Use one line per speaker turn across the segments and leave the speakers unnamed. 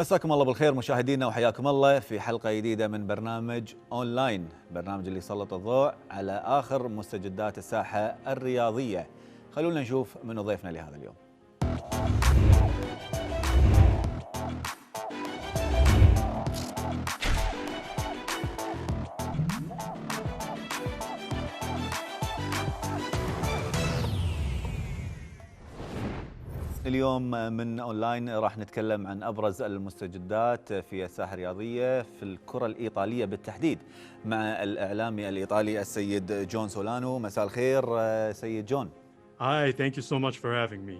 مساكم الله بالخير مشاهدينا وحياكم الله في حلقة جديدة من برنامج أونلاين، برنامج اللي يسلط الضوء على آخر مستجدات الساحة الرياضية. خلونا نشوف من ضيفنا لهذا اليوم. اليوم من أونلاين راح نتكلم عن أبرز المستجدات في الساحة الرياضية في الكرة الإيطالية بالتحديد مع الإعلامي الإيطالي السيد جون سولانو. مساء الخير سيد جون.
Hi, thank you so much for having me.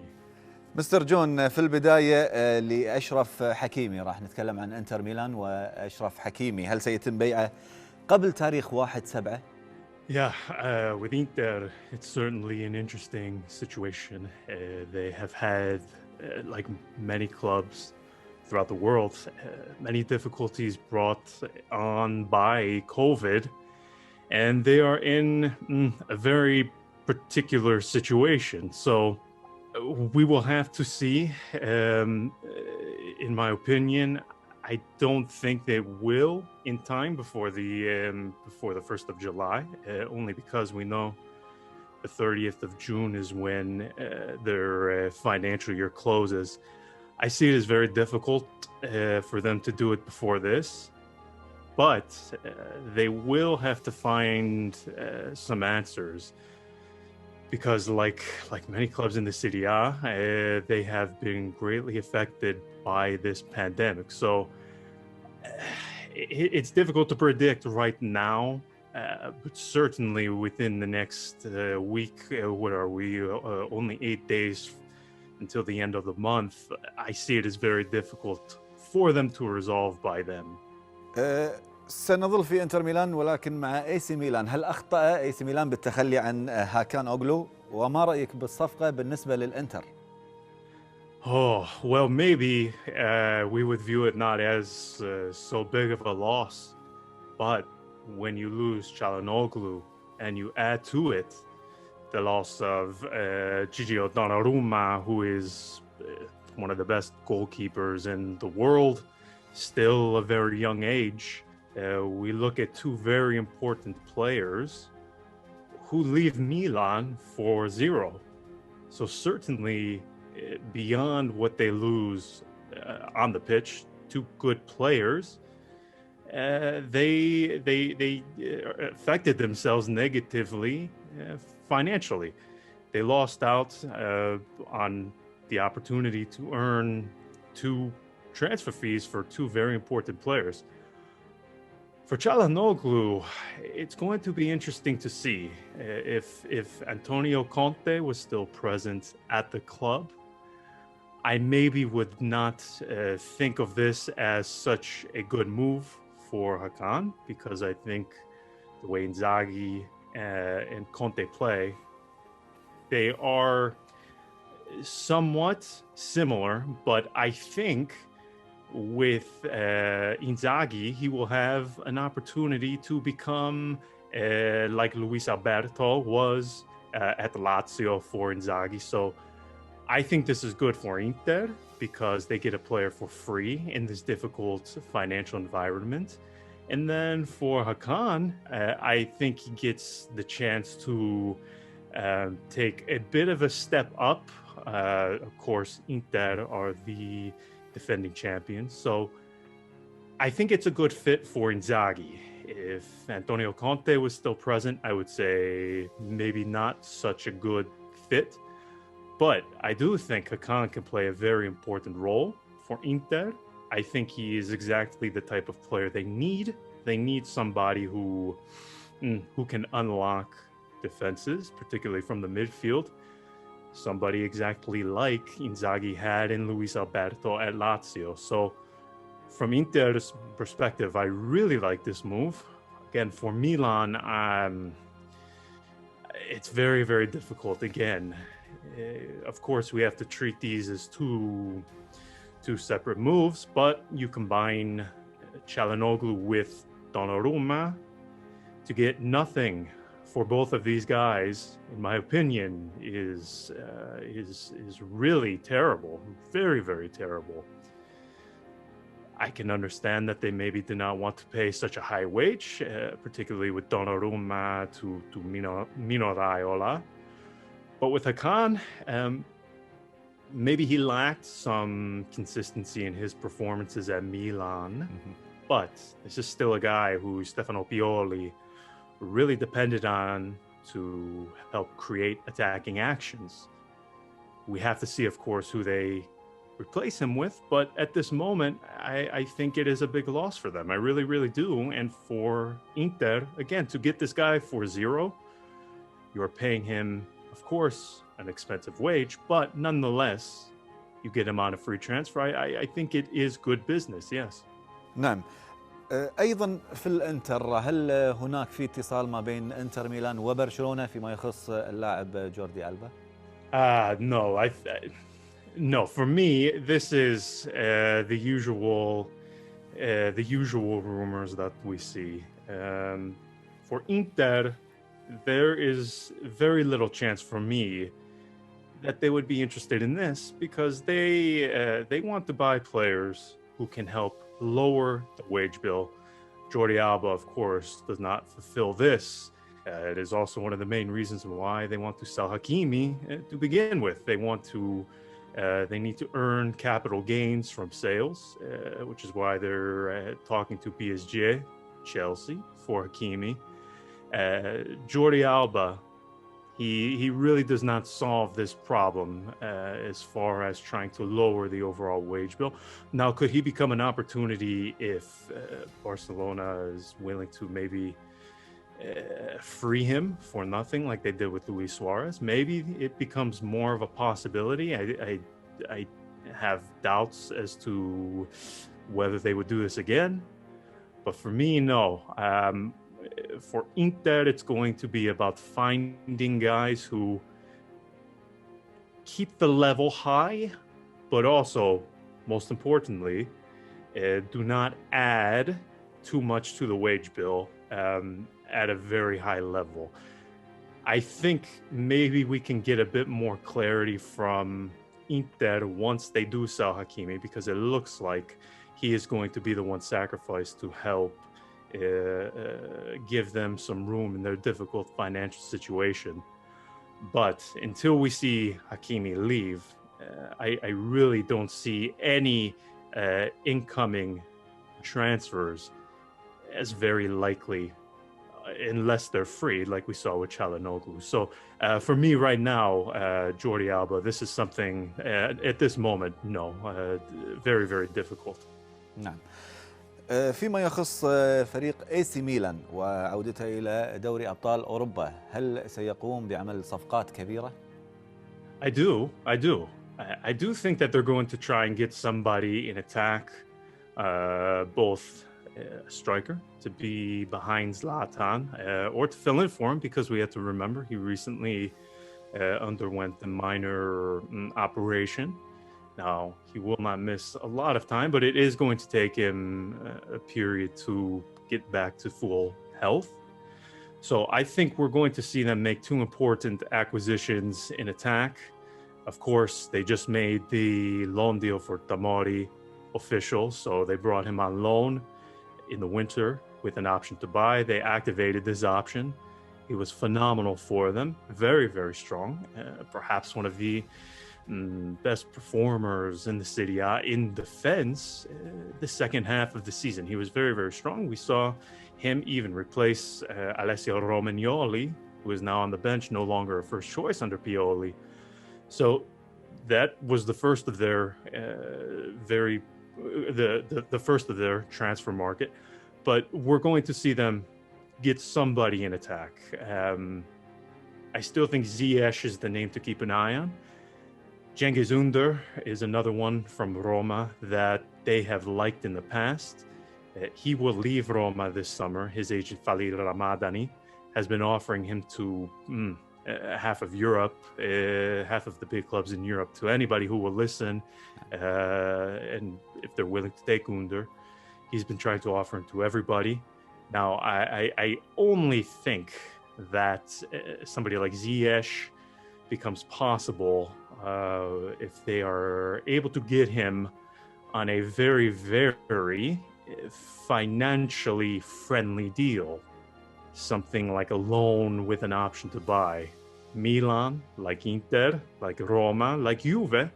مستر جون، في البداية لأشرف حكيمي، راح نتكلم عن انتر ميلان وأشرف حكيمي، هل سيتم بيعه قبل تاريخ 1/7؟
Yeah, with Inter, it's certainly an interesting situation. They have had, like many clubs throughout the world, many difficulties brought on by COVID, and they are in a very particular situation. So we will have to see. In my opinion, I don't think they will in time before the 1st of July, only because we know the 30th of June is when their financial year closes. I see it as very difficult for them to do it before this, but they will have to find some answers, because like many clubs in the Serie A, they have been greatly affected by this pandemic. So it's difficult to predict right now, but certainly within the next week, what are we, only 8 days until the end of the month, I see it as very difficult for them to resolve by then.
سنظل في انتر ميلان ولكن مع اي سي ميلان، هل اخطأ اي سي ميلان بالتخلي عن هاكان اوغلو؟ وما رأيك بالصفقة بالنسبة للانتر؟
Oh, well, maybe we would view it not as so big of a loss, but when you lose Çalhanoğlu and you add to it the loss of Gigio Donnarumma, who is one of the best goalkeepers in the world, still a very young age, we look at two very important players who leave Milan for zero. So certainly, beyond what they lose on the pitch, two good players, they affected themselves negatively financially. They lost out on the opportunity to earn two transfer fees for two very important players. For Çalhanoğlu, it's going to be interesting to see if Antonio Conte was still present at the club. I maybe would not think of this as such a good move for Hakan, because I think the way Inzaghi and Conte play, they are somewhat similar, but I think with Inzaghi, he will have an opportunity to become like Luis Alberto was at Lazio for Inzaghi. So I think this is good for Inter because they get a player for free in this difficult financial environment. And then for Hakan, I think he gets the chance to take a bit of a step up. Of course, Inter are the defending champions. So I think it's a good fit for Inzaghi. If Antonio Conte was still present, I would say maybe not such a good fit. But I do think Hakan can play a very important role for Inter. I think he is exactly the type of player they need. They need somebody who can unlock defenses, particularly from the midfield. Somebody exactly like Inzaghi had in Luis Alberto at Lazio. So from Inter's perspective, I really like this move. Again, for Milan, it's very, very difficult. Again, of course, we have to treat these as two separate moves, but you combine Çalhanoğlu with Donnarumma to get nothing for both of these guys, in my opinion, is really terrible. Very, very terrible. I can understand that they maybe did not want to pay such a high wage, particularly with Donnarumma to Mino Raiola. But with Hakan, maybe he lacked some consistency in his performances at Milan. But this is still a guy who Stefano Pioli really depended on to help create attacking actions. We have to see, of course, who they replace him with, but at this moment, I think it is a big loss for them. I really, really do. And for Inter, again, to get this guy for zero, you're paying him, of course, an expensive wage, but nonetheless, you get him on a free transfer. I think it is good business, yes.
نعم. أيضا في الإنتر، هل هناك في اتصال ما بين إنتر ميلان وبرشلونة فيما يخص اللاعب جوردي ألبا؟
No, no. For me, this is the usual rumors that we see. For Inter, there is very little chance for me that they would be interested in this, because they want to buy players who can help lower the wage bill. Jordi Alba, of course, does not fulfill this. It is also one of the main reasons why they want to sell Hakimi to begin with. They need to earn capital gains from sales, which is why they're talking to PSG, Chelsea, for Hakimi. Jordi Alba, he really does not solve this problem as far as trying to lower the overall wage bill. Now, could he become an opportunity if Barcelona is willing to maybe free him for nothing like they did with Luis Suarez? Maybe it becomes more of a possibility. I have doubts as to whether they would do this again. But for me, no. For Inter, it's going to be about finding guys who keep the level high, but also, most importantly, do not add too much to the wage bill at a very high level. I think maybe we can get a bit more clarity from Inter once they do sell Hakimi, because it looks like he is going to be the one sacrificed to help give them some room in their difficult financial situation. But until we see Hakimi leave, I really don't see any incoming transfers as very likely, unless they're free, like we saw with Çalhanoğlu. So for me right now, Jordi Alba, this is something at this moment, no, very, very difficult.
نعم. فيما يخص فريق اي سي ميلان وعودته إلى دوري أبطال أوروبا، هل سيقوم بعمل صفقات كبيرة؟
I do. I do think that they're going to try and get somebody in attack, both a striker to be behind Zlatan, or to fill in for him, because we have to remember he recently underwent a minor operation. Now, he will not miss a lot of time, but it is going to take him a period to get back to full health. So I think we're going to see them make two important acquisitions in attack. Of course, they just made the loan deal for Tamori official, so they brought him on loan in the winter with an option to buy. They activated this option. He was phenomenal for them, very, very strong, perhaps one of the best performers in the Serie A in defense the second half of the season. He was very, very strong. We saw him even replace Alessio Romagnoli, who is now on the bench, no longer a first choice under Pioli. So that was the first of their the first of their transfer market. But we're going to see them get somebody in attack. I still think Ziyech is the name to keep an eye on. Cengiz Ünder is another one from Roma that they have liked in the past. He will leave Roma this summer. His agent Falid Ramadani has been offering him to half of Europe, half of the big clubs in Europe, to anybody who will listen, and if they're willing to take Ünder. He's been trying to offer him to everybody. Now, I only think that somebody like Ziyech becomes possible if they are able to get him on a very, very financially friendly deal. Something like a loan with an option to buy. Milan, like Inter, like Roma, like Juve,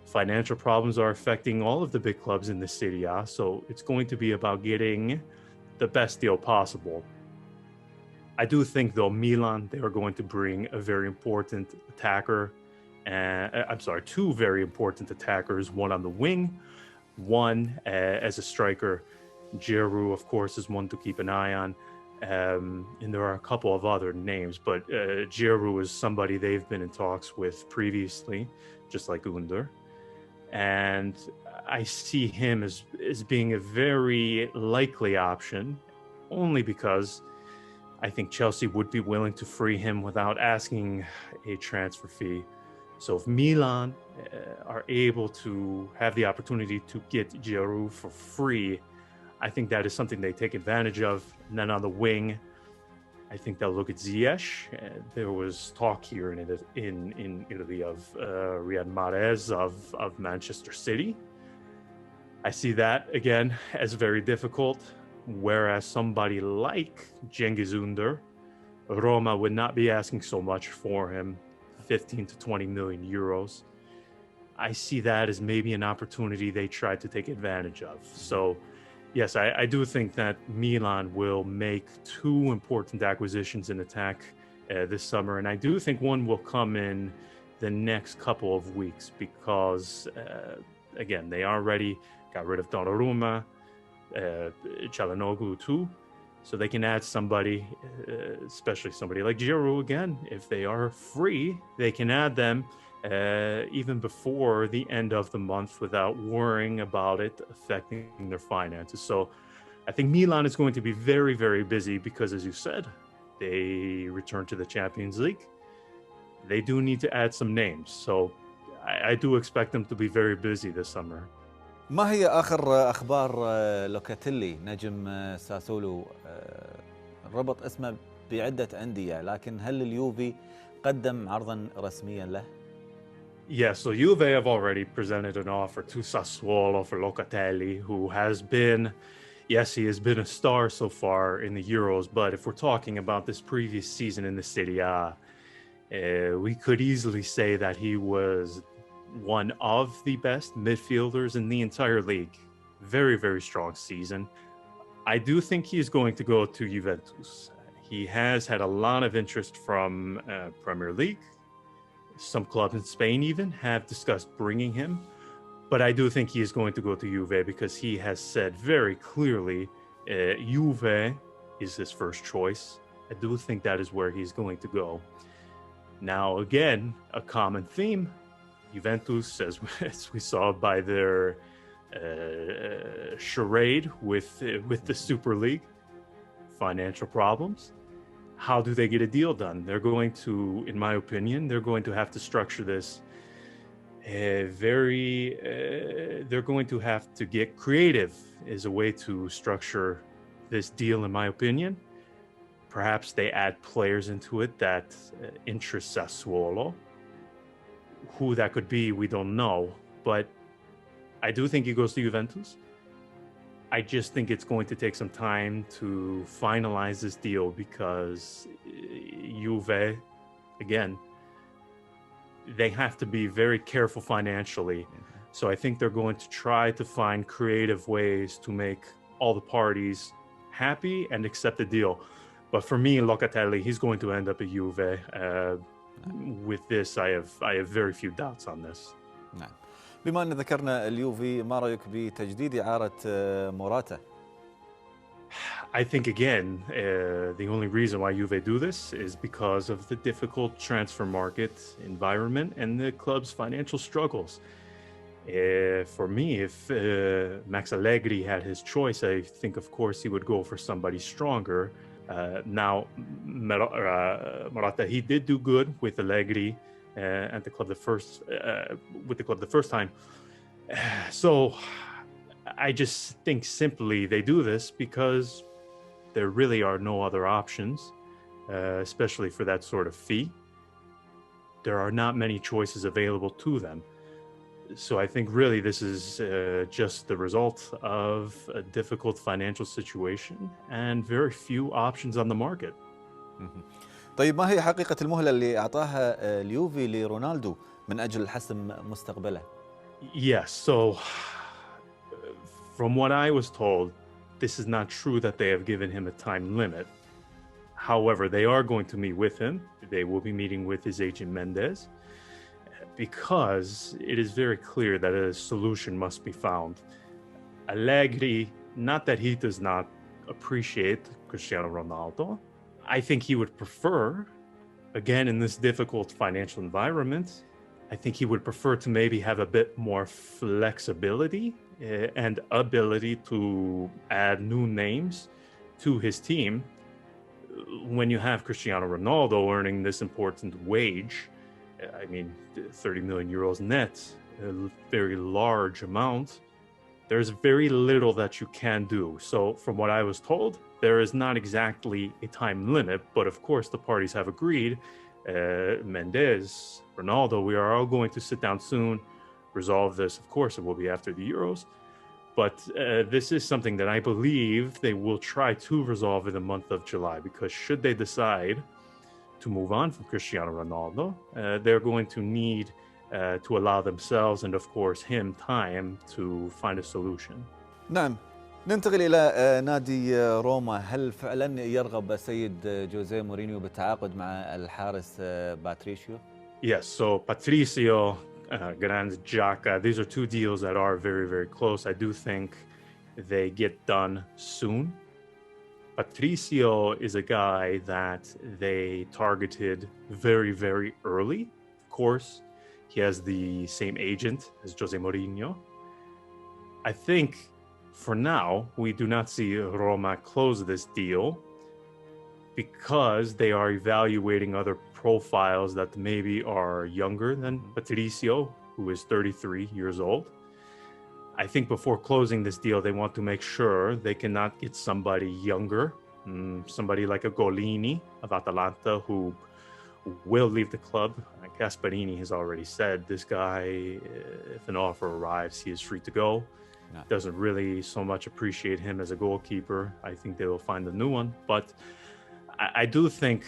financial problems are affecting all of the big clubs in the Serie A, so it's going to be about getting the best deal possible. I do think, though, Milan, they are going to bring a very important attacker. Two very important attackers, one on the wing, one as a striker. Giroud, of course, is one to keep an eye on. And there are a couple of other names, but Giroud is somebody they've been in talks with previously, just like Under. And I see him as being a very likely option, only because I think Chelsea would be willing to free him without asking a transfer fee. So if Milan are able to have the opportunity to get Giroud for free, I think that is something they take advantage of. And then on the wing, I think they'll look at Ziyech. There was talk here in Italy of Riyad Mahrez of Manchester City. I see that, again, as very difficult, whereas somebody like Cengiz Ünder, Roma would not be asking so much for him, 15 to 20 million euros. I see that as maybe an opportunity they try to take advantage of. So yes, I do think that Milan will make two important acquisitions in attack this summer. And I do think one will come in the next couple of weeks because, again, they already got rid of Donnarumma, Çalhanoğlu too. So they can add somebody, especially somebody like Giroud again. If they are free, they can add them even before the end of the month without worrying about it affecting their finances. So I think Milan is going to be very, very busy because, as you said, they return to the Champions League. They do need to add some names. So I do expect them to be very busy this summer.
ما هي آخر أخبار لوكاتيلي نجم ساسولو؟ ربط اسمه بعدة أندية، لكن هل اليوفي قدم عرضا رسميا له؟
Yeah, so Juve have already presented an offer to Sassuolo for Locatelli, who has been, yes, he has been a star so far in the Euros, but if we're talking about this previous season in the Serie A, we could easily say that he was one of the best midfielders in the entire league. Very, very strong season. I do think he's going to go to Juventus. He has had a lot of interest from Premier League. Some clubs in Spain even have discussed bringing him. But I do think he is going to go to Juve because he has said very clearly Juve is his first choice. I do think that is where he's going to go. Now, again, a common theme. Juventus, as we saw by their charade with the Super League, financial problems. How do they get a deal done? They're going to, in my opinion, they're going to have to structure this they're going to have to get creative as a way to structure this deal, in my opinion. Perhaps they add players into it that interest Sassuolo. Who that could be, we don't know. But I do think he goes to Juventus. I just think it's going to take some time to finalize this deal because Juve, again, they have to be very careful financially. So I think they're going to try to find creative ways to make all the parties happy and accept the deal. But for me, Locatelli, he's going to end up at Juve. With this, I have very few doubts on this.
نعم. بما أن ذكرنا اليوفي، ما رأيك بتجديد إعارة موراتا؟
I think, again, the only reason why Juve do this is because of the difficult transfer market environment and the club's financial struggles. For me, if Max Allegri had his choice, I think, of course, he would go for somebody stronger. Now, Morata, he did do good with Allegri at the club the first time. So I just think simply they do this because there really are no other options, especially for that sort of fee. There are not many choices available to them. So I think really this is just the result of a difficult financial situation and very few options on the market.
مهم. طيب ما هي حقيقة المهلة اللي أعطاها اليوفي لرونالدو من أجل حسم مستقبله؟
Yes, so from what I was told, this is not true that they have given him a time limit. However, they are going to meet with him. They will be meeting with his agent Mendez because it is very clear that a solution must be found. Allegri, not that he does not appreciate Cristiano Ronaldo. I think he would prefer, again, in this difficult financial environment, I think he would prefer to maybe have a bit more flexibility and ability to add new names to his team. When you have Cristiano Ronaldo earning this important wage, I mean, 30 million euros net, a very large amount, there's very little that you can do. So from what I was told, there is not exactly a time limit, but of course the parties have agreed, Mendez, Ronaldo, we are all going to sit down soon, resolve this. Of course, it will be after the Euros, but this is something that I believe they will try to resolve in the month of July, because should they decide to move on from Cristiano Ronaldo, they're going to need to allow themselves and of course him time to find a solution.
نعم. ننتقل إلى نادي روما. هل فعلا يرغب السيد جوزيه مورينيو بالتعاقد مع الحارس باتريشيو؟
Yes, so Patricio, Granit Xhaka, these are two deals that are very, very close. I do think they get done soon. Patricio is a guy that they targeted very, very early. Of course, he has the same agent as Jose Mourinho. I think for now, we do not see Roma close this deal because they are evaluating other profiles that maybe are younger than Patricio, who is 33 years old. I think before closing this deal, they want to make sure they cannot get somebody younger, somebody like a Golini of Atalanta, who will leave the club. Gasparini has already said this guy, if an offer arrives, he is free to go.
No.
Doesn't really so much appreciate him as a goalkeeper. I think they will find a new one. But I do think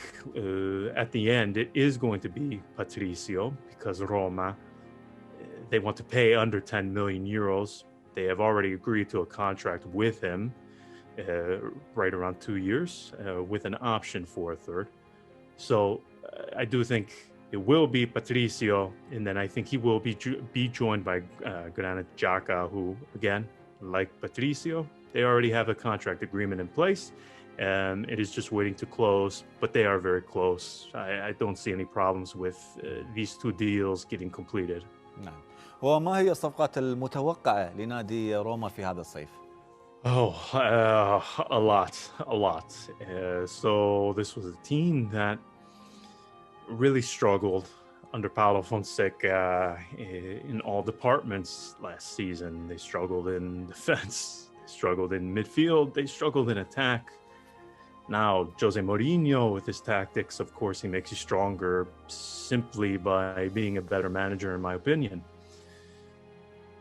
at the end, it is going to be Patricio, because Roma, they want to pay under 10 million euros. They have already agreed to a contract with him, right around 2 years, with an option for a third. So I do think it will be Patricio, and then I think he will be joined by Granit Xhaka, who, again, like Patricio, they already have a contract agreement in place. It is just waiting to close, but they are very close. I don't see any problems with these two deals getting completed.
نعم. وما هي الصفقات المتوقعة لنادي روما في هذا الصيف؟
A lot. So this was a team that really struggled under Paulo Fonseca in all departments last season. They struggled in defense, they struggled in midfield, they struggled in attack. Now, Jose Mourinho, with his tactics, of course, he makes you stronger simply by being a better manager, in my opinion.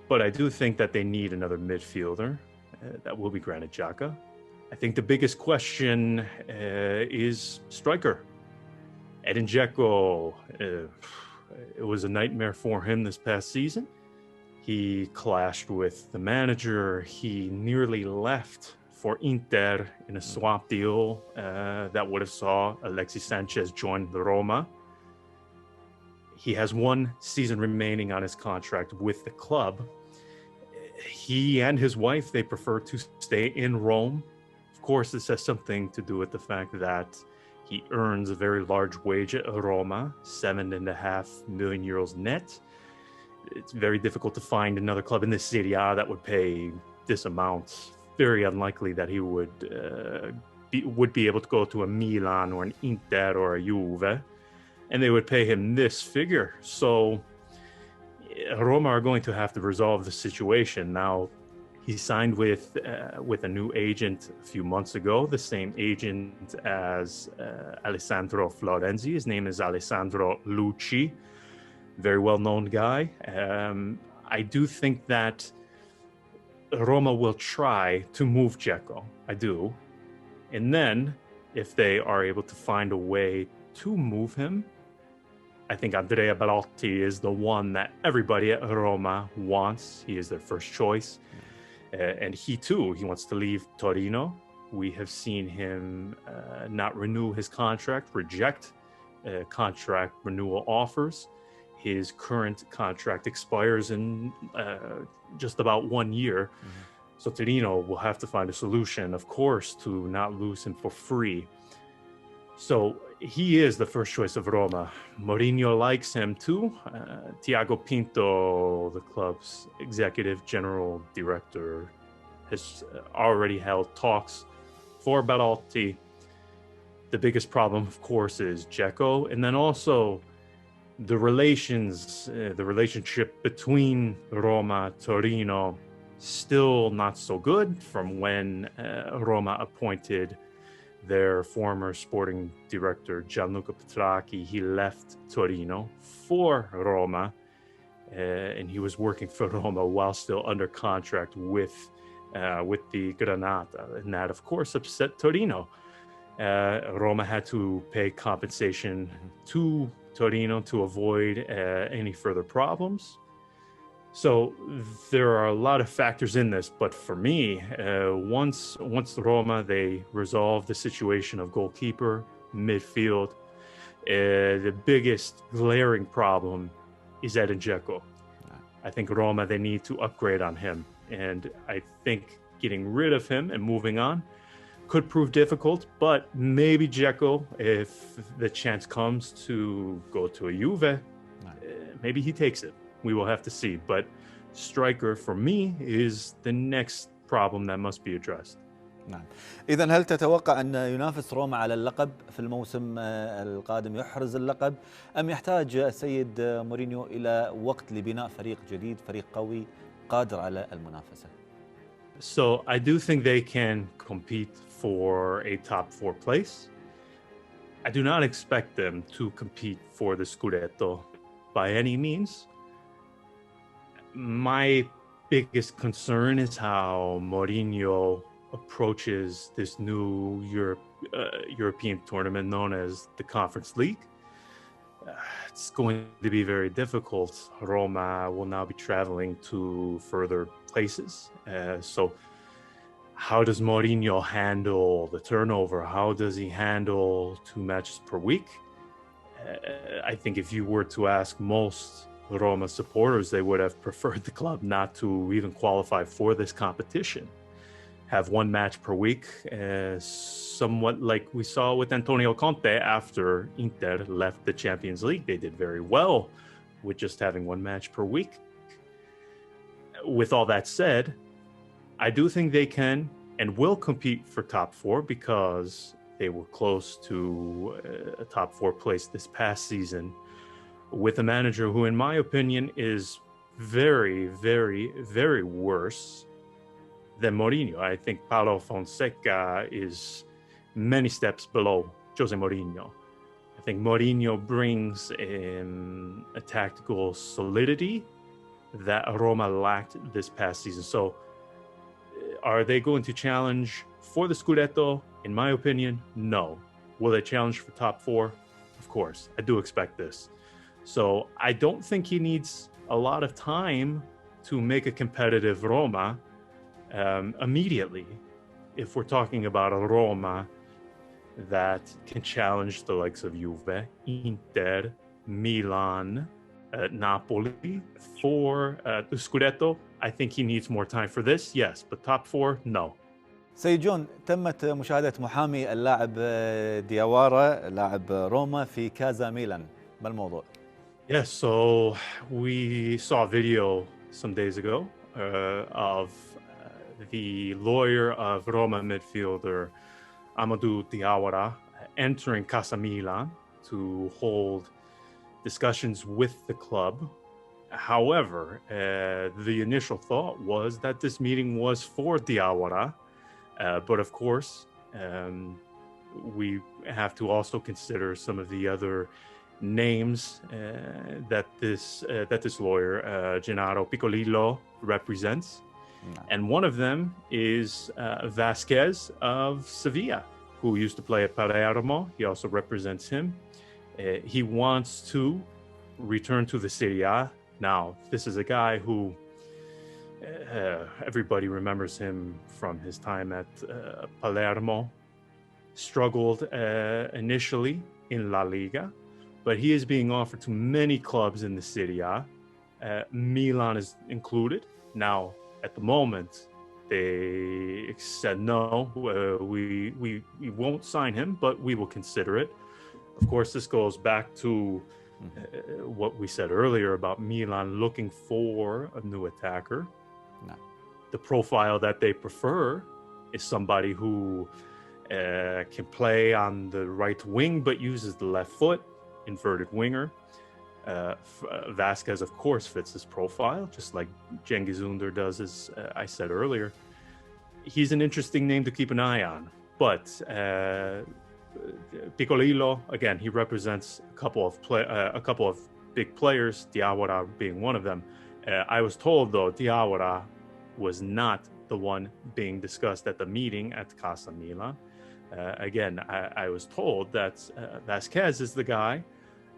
But I do think that they need another midfielder. That will be Granit Xhaka. I think the biggest question is striker. Edin Dzeko, it was a nightmare for him this past season. He clashed with the manager. He nearly left for Inter in a swap deal that would have saw Alexis Sanchez join the Roma. He has 1 season remaining on his contract with the club. He and his wife, they prefer to stay in Rome. Of course, this has something to do with the fact that he earns a very large wage at Roma, 7.5 million euros net. It's very difficult to find another club in the Serie A that would pay this amount. Very unlikely that he would be able to go to a Milan or an Inter or a Juve, and they would pay him this figure. So Roma are going to have to resolve the situation. Now, he signed with a new agent a few months ago, the same agent as Alessandro Florenzi. His name is Alessandro Lucci, very well-known guy. I do think that Roma will try to move Dzeko. I do. And then if they are able to find a way to move him, I think Andrea Belotti is the one that everybody at Roma wants. He is their first choice. And he too, he wants to leave Torino. We have seen him not renew his contract, reject contract renewal offers. His current contract expires in just about 1 year. So Torino will have to find a solution, of course, to not lose him for free. So he is the first choice of Roma. Mourinho likes him too. Tiago Pinto, the club's executive general director, has already held talks for Belotti. The biggest problem, of course, is Dzeko, and then also the relationship between Roma, Torino, still not so good from when Roma appointed their former sporting director, Gianluca Petracchi. He left Torino for Roma, and he was working for Roma while still under contract with the Granata. And that, of course, upset Torino. Roma had to pay compensation to Torino to avoid any further problems. So there are a lot of factors in this, but for me, once Roma, they resolve the situation of goalkeeper, midfield, the biggest glaring problem is Edin Dzeko. I think Roma, they need to upgrade on him. And I think getting rid of him and moving on could prove difficult, but maybe Dzeko, if the chance comes to go to a Juve, maybe he takes it. We will have to see. But striker, for me, is the next problem that must be addressed.
نعم. إذن هل تتوقع أن ينافس روما على اللقب في الموسم القادم، يحرز اللقب، أم يحتاج السيد مورينيو إلى وقت لبناء فريق جديد، فريق قوي قادر على المنافسة؟
So I do think they can compete for a top 4 place. I do not expect them to compete for the Scudetto by any means. My biggest concern is how Mourinho approaches this new European tournament known as the Conference League. It's going to be very difficult. Roma will now be traveling to further places. So how does Mourinho handle the turnover? How does he handle 2 matches per week? I think if you were to ask most Roma supporters, they would have preferred the club not to even qualify for this competition. Have 1 match per week, somewhat like we saw with Antonio Conte after Inter left the Champions League. They did very well with just having 1 match per week. With all that said, I do think they can and will compete for top 4 because they were close to a top 4 place this past season with a manager who, in my opinion, is very, very, very worse than Mourinho. I think Paulo Fonseca is many steps below Jose Mourinho. I think Mourinho brings a tactical solidity that Roma lacked this past season. So are they going to challenge for the Scudetto? In my opinion, no. Will they challenge for top 4? Of course, I do expect this. So I don't think he needs a lot of time to make a competitive Roma immediately. If we're talking about a Roma that can challenge the likes of Juve, Inter, Milan, Napoli for the Scudetto, I think he needs more time for this, yes, but top 4, no.
سيد جون، تمت مشاهدة محامي اللاعب دياوارا لاعب روما في كازا ميلان، ما الموضوع؟
Yes, so we saw a video some days ago of the lawyer of Roma midfielder Amadou Diawara entering Casa Milan to hold discussions with the club. However, the initial thought was that this meeting was for Diawara, but of course, we have to also consider some of the other names that this lawyer Gennaro Piccolillo represents, and one of them is Vasquez of Sevilla, who used to play at Palermo. He also represents him. He wants to return to the Serie A. Now, this is a guy who everybody remembers him from his time at Palermo. Struggled initially in La Liga, but he is being offered to many clubs in the Serie A. Milan is included. Now, at the moment, they said no, we won't sign him, but we will consider it. Of course, this goes back to what we said earlier about Milan looking for a new attacker. No. The profile that they prefer is somebody who can play on the right wing but uses the left foot, inverted winger. Vasquez, of course, fits this profile, just like Cengiz Ünder does, as I said earlier. He's an interesting name to keep an eye on, but Piccolillo, again, he represents a couple of big players, Diawara being one of them. I was told, though, Diawara was not the one being discussed at the meeting at Casa Milan. Again, I was told that Vasquez is the guy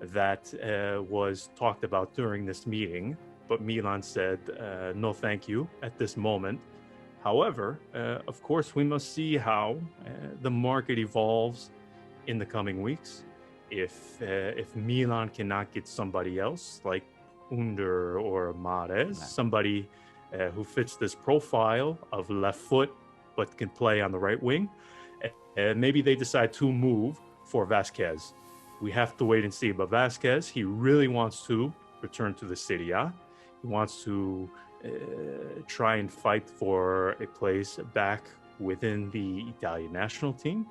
that was talked about during this meeting, but Milan said no thank you at this moment. However, of course, we must see how the market evolves in the coming weeks. If Milan cannot get somebody else like Ünder or Mahrez, somebody who fits this profile of left foot but can play on the right wing, maybe they decide to move for Vasquez. We have to wait and see. But Vasquez, he really wants to return to the Serie A. He wants to try and fight for a place back within the Italian national team.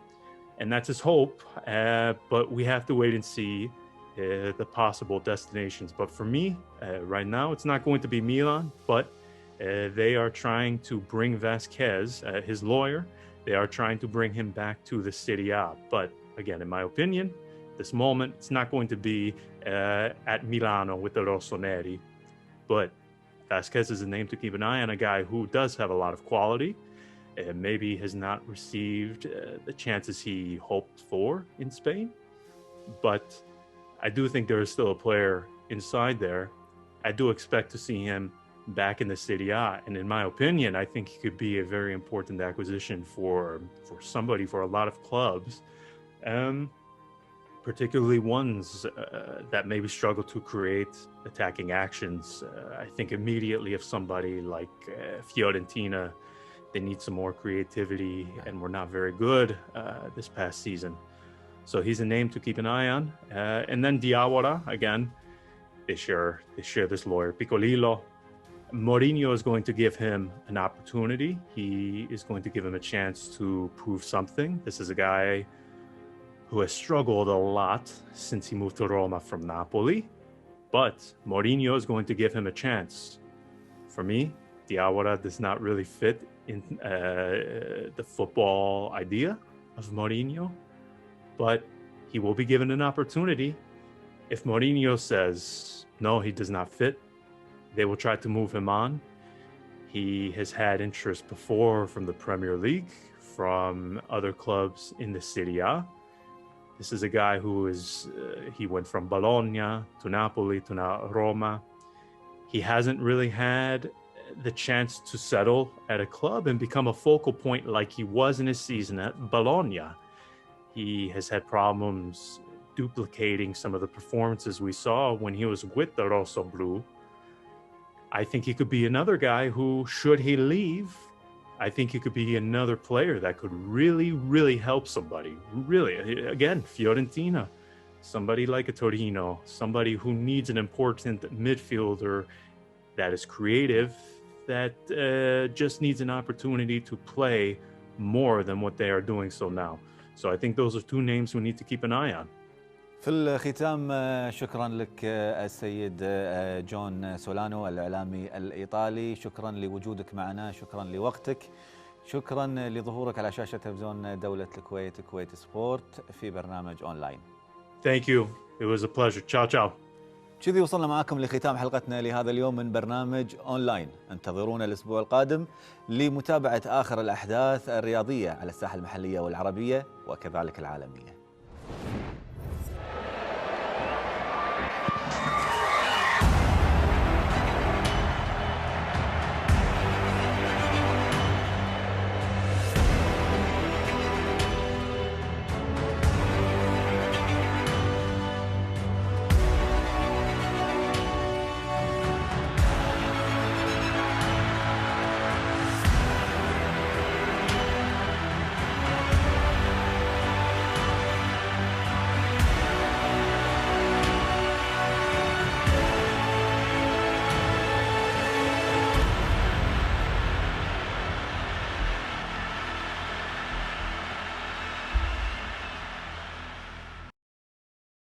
And that's his hope. But we have to wait and see the possible destinations. But for me, right now, it's not going to be Milan, but they are trying to bring Vasquez, his lawyer, they are trying to bring him back to the Serie A. But again, in my opinion, this moment, it's not going to be at Milano with the Rossoneri. But Vasquez is a name to keep an eye on, a guy who does have a lot of quality, maybe has not received the chances he hoped for in Spain. But I do think there is still a player inside there. I do expect to see him back in the Serie A. And in my opinion, I think he could be a very important acquisition for somebody, for a lot of clubs, particularly ones that maybe struggle to create attacking actions. I think immediately of somebody like Fiorentina, they need some more creativity and were not very good this past season. So he's a name to keep an eye on. And then Diawara, again, they share this lawyer, Piccolillo. Mourinho is going to give him an opportunity. He is going to give him a chance to prove something. This is a guy who has struggled a lot since he moved to Roma from Napoli. But Mourinho is going to give him a chance. For me, Diawara does not really fit in the football idea of Mourinho. But he will be given an opportunity. If Mourinho says, no, he does not fit, they will try to move him on. He has had interest before from the Premier League, from other clubs in the Serie A. This is a guy who he went from Bologna to Napoli to now Roma. He hasn't really had the chance to settle at a club and become a focal point like he was in his season at Bologna. He has had problems duplicating some of the performances we saw when he was with the Rossoblu. I think he could be another guy who, should he leave, I think he could be another player that could really, really help somebody. Really, again, Fiorentina, somebody like a Torino, somebody who needs an important midfielder that is creative, that just needs an opportunity to play more than what they are doing so now. So I think those are two names we need to keep an eye on.
في الختام شكرا لك السيد جون سولانو الإعلامي الإيطالي، شكرا لوجودك معنا، شكرا لوقتك، شكرا لظهورك على شاشة تلفزيون دولة الكويت، كويت سبورت، في برنامج أونلاين.
Thank you. It was a pleasure. Ciao, ciao.
كذي وصلنا معاكم لختام حلقتنا لهذا اليوم من برنامج أونلاين. انتظرونا الأسبوع القادم لمتابعة آخر الأحداث الرياضية على الساحة المحلية والعربية وكذلك العالمية.